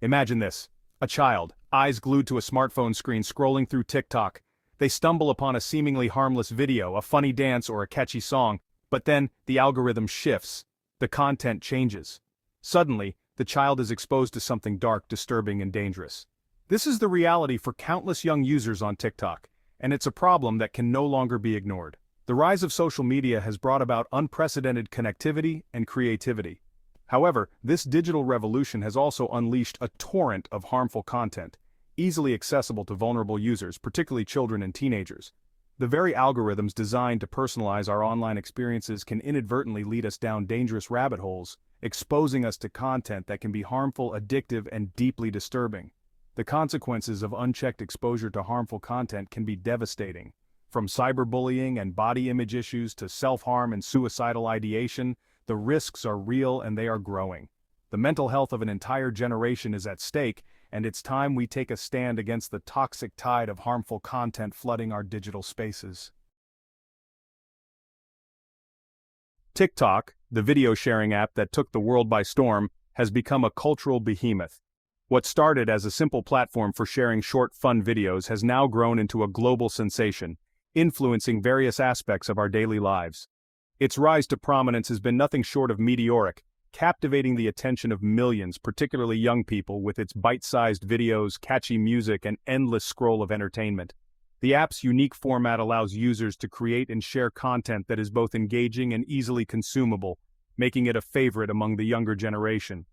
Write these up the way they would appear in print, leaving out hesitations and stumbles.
Imagine this. A child, eyes glued to a smartphone screen scrolling through TikTok. They stumble upon a seemingly harmless video, a funny dance or a catchy song, but then the algorithm shifts. The content changes. Suddenly, the child is exposed to something dark, disturbing, and dangerous. This is the reality for countless young users on TikTok, and it's a problem that can no longer be ignored. The rise of social media has brought about unprecedented connectivity and creativity. However, this digital revolution has also unleashed a torrent of harmful content, easily accessible to vulnerable users, particularly children and teenagers. The very algorithms designed to personalize our online experiences can inadvertently lead us down dangerous rabbit holes, exposing us to content that can be harmful, addictive, and deeply disturbing. The consequences of unchecked exposure to harmful content can be devastating. From cyberbullying and body image issues to self-harm and suicidal ideation, the risks are real and they are growing. The mental health of an entire generation is at stake, and it's time we take a stand against the toxic tide of harmful content flooding our digital spaces. TikTok, the video sharing app that took the world by storm, has become a cultural behemoth. What started as a simple platform for sharing short, fun videos has now grown into a global sensation, influencing various aspects of our daily lives. Its rise to prominence has been nothing short of meteoric, captivating the attention of millions, particularly young people, with its bite-sized videos, catchy music, and endless scroll of entertainment. The app's unique format allows users to create and share content that is both engaging and easily consumable, making it a favorite among the younger generation.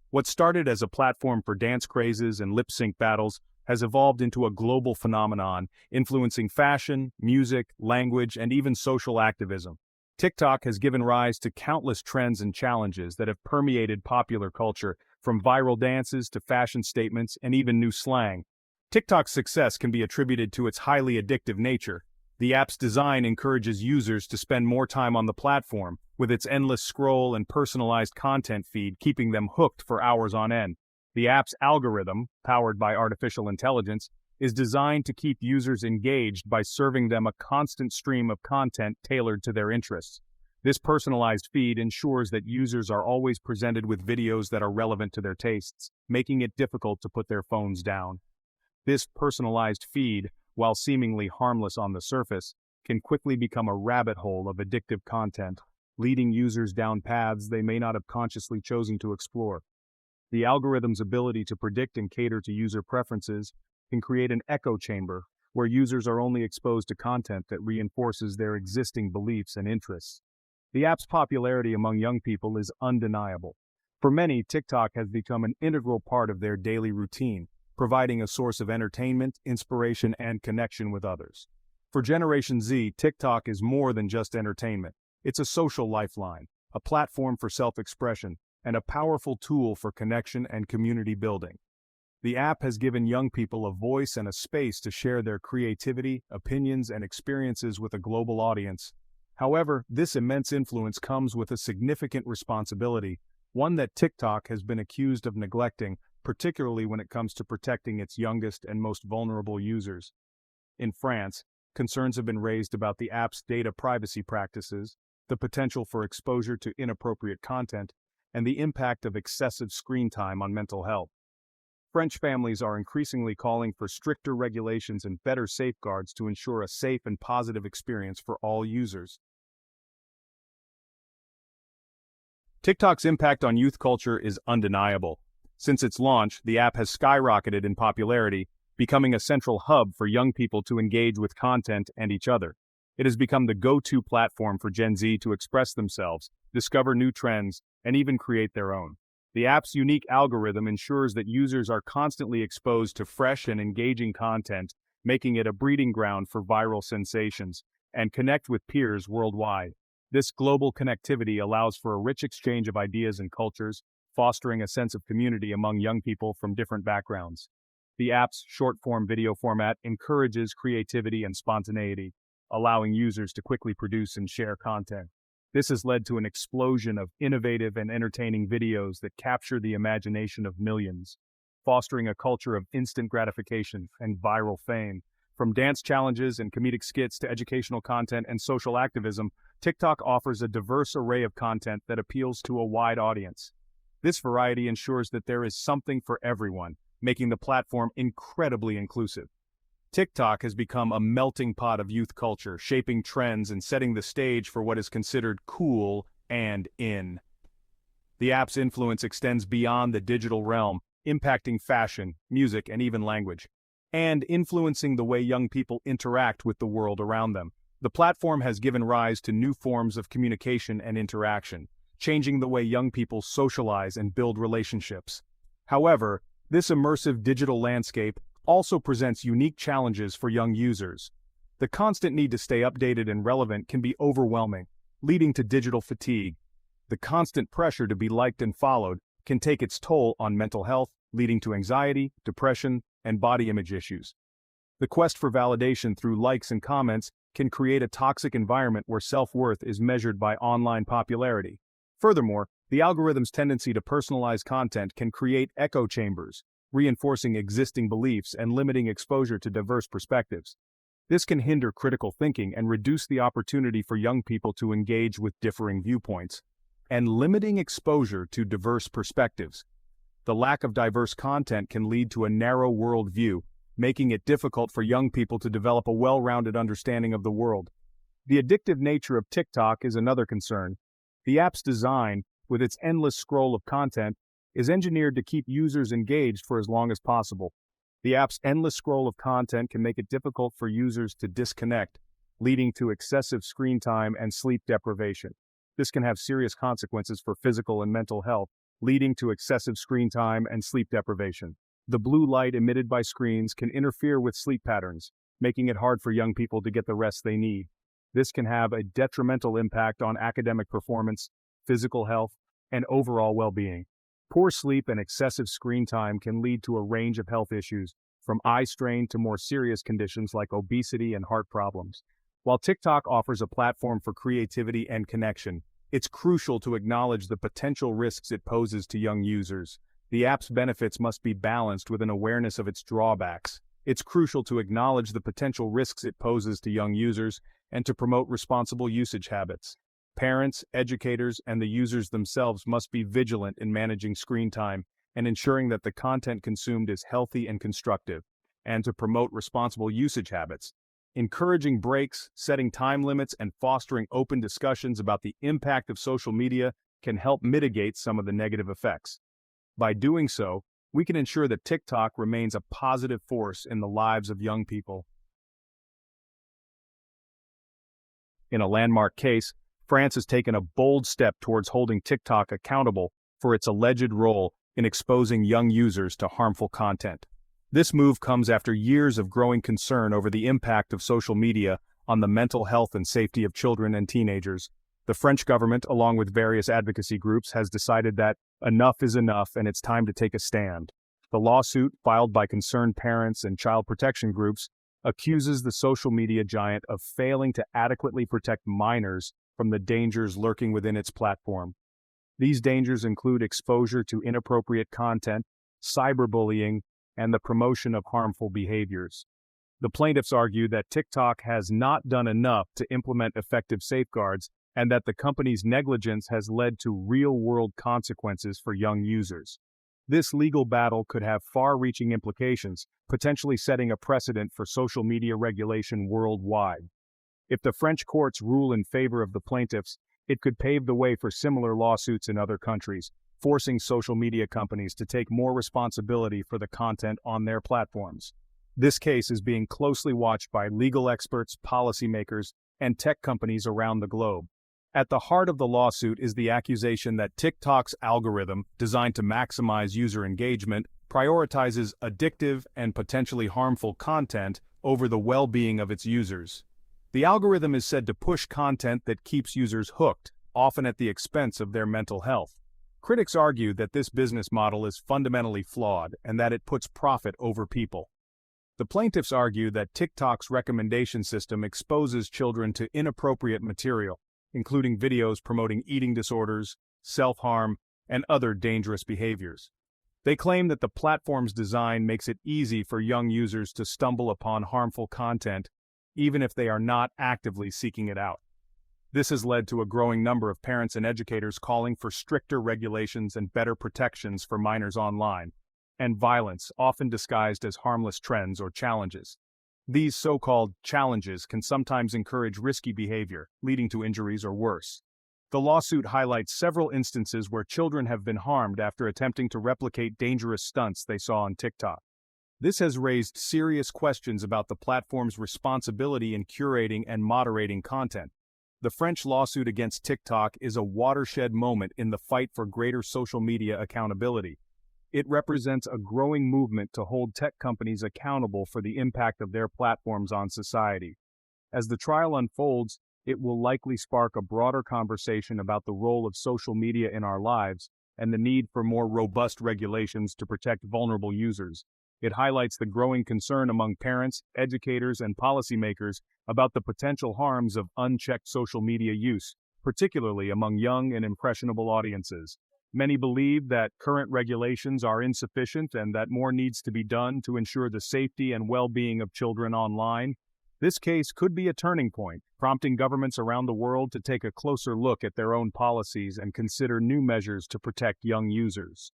What started as a platform for dance crazes and lip-sync battles has evolved into a global phenomenon, influencing fashion, music, language, and even social activism. TikTok has given rise to countless trends and challenges that have permeated popular culture, from viral dances to fashion statements and even new slang. TikTok's success can be attributed to its highly addictive nature. The app's design encourages users to spend more time on the platform, with its endless scroll and personalized content feed keeping them hooked for hours on end. The app's algorithm, powered by artificial intelligence, is designed to keep users engaged by serving them a constant stream of content tailored to their interests. This personalized feed ensures that users are always presented with videos that are relevant to their tastes, making it difficult to put their phones down. This personalized feed, while seemingly harmless on the surface, can quickly become a rabbit hole of addictive content, leading users down paths they may not have consciously chosen to explore. The algorithm's ability to predict and cater to user preferences can create an echo chamber where users are only exposed to content that reinforces their existing beliefs and interests. The app's popularity among young people is undeniable. For many, TikTok has become an integral part of their daily routine, providing a source of entertainment, inspiration, and connection with others. For Generation Z, TikTok is more than just entertainment. It's a social lifeline, a platform for self-expression, and a powerful tool for connection and community building. The app has given young people a voice and a space to share their creativity, opinions, and experiences with a global audience. However, this immense influence comes with a significant responsibility, one that TikTok has been accused of neglecting, particularly when it comes to protecting its youngest and most vulnerable users. In France, concerns have been raised about the app's data privacy practices, the potential for exposure to inappropriate content, and the impact of excessive screen time on mental health. French families are increasingly calling for stricter regulations and better safeguards to ensure a safe and positive experience for all users. TikTok's impact on youth culture is undeniable. Since its launch, the app has skyrocketed in popularity, becoming a central hub for young people to engage with content and each other. It has become the go-to platform for Gen Z to express themselves, discover new trends, and even create their own. The app's unique algorithm ensures that users are constantly exposed to fresh and engaging content, making it a breeding ground for viral sensations, and connect with peers worldwide. This global connectivity allows for a rich exchange of ideas and cultures, fostering a sense of community among young people from different backgrounds. The app's short-form video format encourages creativity and spontaneity, allowing users to quickly produce and share content. This has led to an explosion of innovative and entertaining videos that capture the imagination of millions, fostering a culture of instant gratification and viral fame. From dance challenges and comedic skits to educational content and social activism, TikTok offers a diverse array of content that appeals to a wide audience. This variety ensures that there is something for everyone, making the platform incredibly inclusive. TikTok has become a melting pot of youth culture, shaping trends and setting the stage for what is considered cool and in. The app's influence extends beyond the digital realm, impacting fashion, music, and even language, and influencing the way young people interact with the world around them. The platform has given rise to new forms of communication and interaction, changing the way young people socialize and build relationships. However, this immersive digital landscape also presents unique challenges for young users. The constant need to stay updated and relevant can be overwhelming, leading to digital fatigue. The constant pressure to be liked and followed can take its toll on mental health, leading to anxiety, depression, and body image issues. The quest for validation through likes and comments can create a toxic environment where self-worth is measured by online popularity. Furthermore, the algorithm's tendency to personalize content can create echo chambers, reinforcing existing beliefs and limiting exposure to diverse perspectives. This can hinder critical thinking and reduce the opportunity for young people to engage with differing viewpoints, and limiting exposure to diverse perspectives. The lack of diverse content can lead to a narrow worldview, making it difficult for young people to develop a well-rounded understanding of the world. The addictive nature of TikTok is another concern. The app's design, with its endless scroll of content, is engineered to keep users engaged for as long as possible. The app's endless scroll of content can make it difficult for users to disconnect, leading to excessive screen time and sleep deprivation. This can have serious consequences for physical and mental health, leading to excessive screen time and sleep deprivation. The blue light emitted by screens can interfere with sleep patterns, making it hard for young people to get the rest they need. This can have a detrimental impact on academic performance, physical health, and overall well-being. Poor sleep and excessive screen time can lead to a range of health issues, from eye strain to more serious conditions like obesity and heart problems. While TikTok offers a platform for creativity and connection, it's crucial to acknowledge the potential risks it poses to young users. The app's benefits must be balanced with an awareness of its drawbacks. It's crucial to acknowledge the potential risks it poses to young users and to promote responsible usage habits. Parents, educators, and the users themselves must be vigilant in managing screen time and ensuring that the content consumed is healthy and constructive, and to promote responsible usage habits. Encouraging breaks, setting time limits, and fostering open discussions about the impact of social media can help mitigate some of the negative effects. By doing so, we can ensure that TikTok remains a positive force in the lives of young people. In a landmark case, France has taken a bold step towards holding TikTok accountable for its alleged role in exposing young users to harmful content. This move comes after years of growing concern over the impact of social media on the mental health and safety of children and teenagers. The French government, along with various advocacy groups, has decided that enough is enough and it's time to take a stand. The lawsuit, filed by concerned parents and child protection groups, accuses the social media giant of failing to adequately protect minors from the dangers lurking within its platform. These dangers include exposure to inappropriate content, cyberbullying, and the promotion of harmful behaviors. The plaintiffs argue that TikTok has not done enough to implement effective safeguards and that the company's negligence has led to real-world consequences for young users. This legal battle could have far-reaching implications, potentially setting a precedent for social media regulation worldwide. If the French courts rule in favor of the plaintiffs, it could pave the way for similar lawsuits in other countries, forcing social media companies to take more responsibility for the content on their platforms. This case is being closely watched by legal experts, policymakers, and tech companies around the globe. At the heart of the lawsuit is the accusation that TikTok's algorithm, designed to maximize user engagement, prioritizes addictive and potentially harmful content over the well-being of its users. The algorithm is said to push content that keeps users hooked, often at the expense of their mental health. Critics argue that this business model is fundamentally flawed and that it puts profit over people. The plaintiffs argue that TikTok's recommendation system exposes children to inappropriate material, including videos promoting eating disorders, self-harm, and other dangerous behaviors. They claim that the platform's design makes it easy for young users to stumble upon harmful content, even if they are not actively seeking it out. This has led to a growing number of parents and educators calling for stricter regulations and better protections for minors online, and violence, often disguised as harmless trends or challenges. These so-called challenges can sometimes encourage risky behavior, leading to injuries or worse. The lawsuit highlights several instances where children have been harmed after attempting to replicate dangerous stunts they saw on TikTok. This has raised serious questions about the platform's responsibility in curating and moderating content. The French lawsuit against TikTok is a watershed moment in the fight for greater social media accountability. It represents a growing movement to hold tech companies accountable for the impact of their platforms on society. As the trial unfolds, it will likely spark a broader conversation about the role of social media in our lives and the need for more robust regulations to protect vulnerable users. It highlights the growing concern among parents, educators, and policymakers about the potential harms of unchecked social media use, particularly among young and impressionable audiences. Many believe that current regulations are insufficient and that more needs to be done to ensure the safety and well-being of children online. This case could be a turning point, prompting governments around the world to take a closer look at their own policies and consider new measures to protect young users.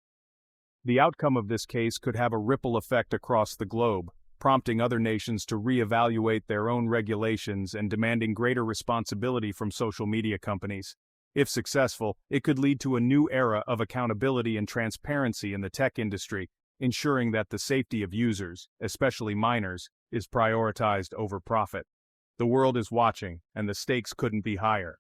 The outcome of this case could have a ripple effect across the globe, prompting other nations to reevaluate their own regulations and demanding greater responsibility from social media companies. If successful, it could lead to a new era of accountability and transparency in the tech industry, ensuring that the safety of users, especially minors, is prioritized over profit. The world is watching, and the stakes couldn't be higher.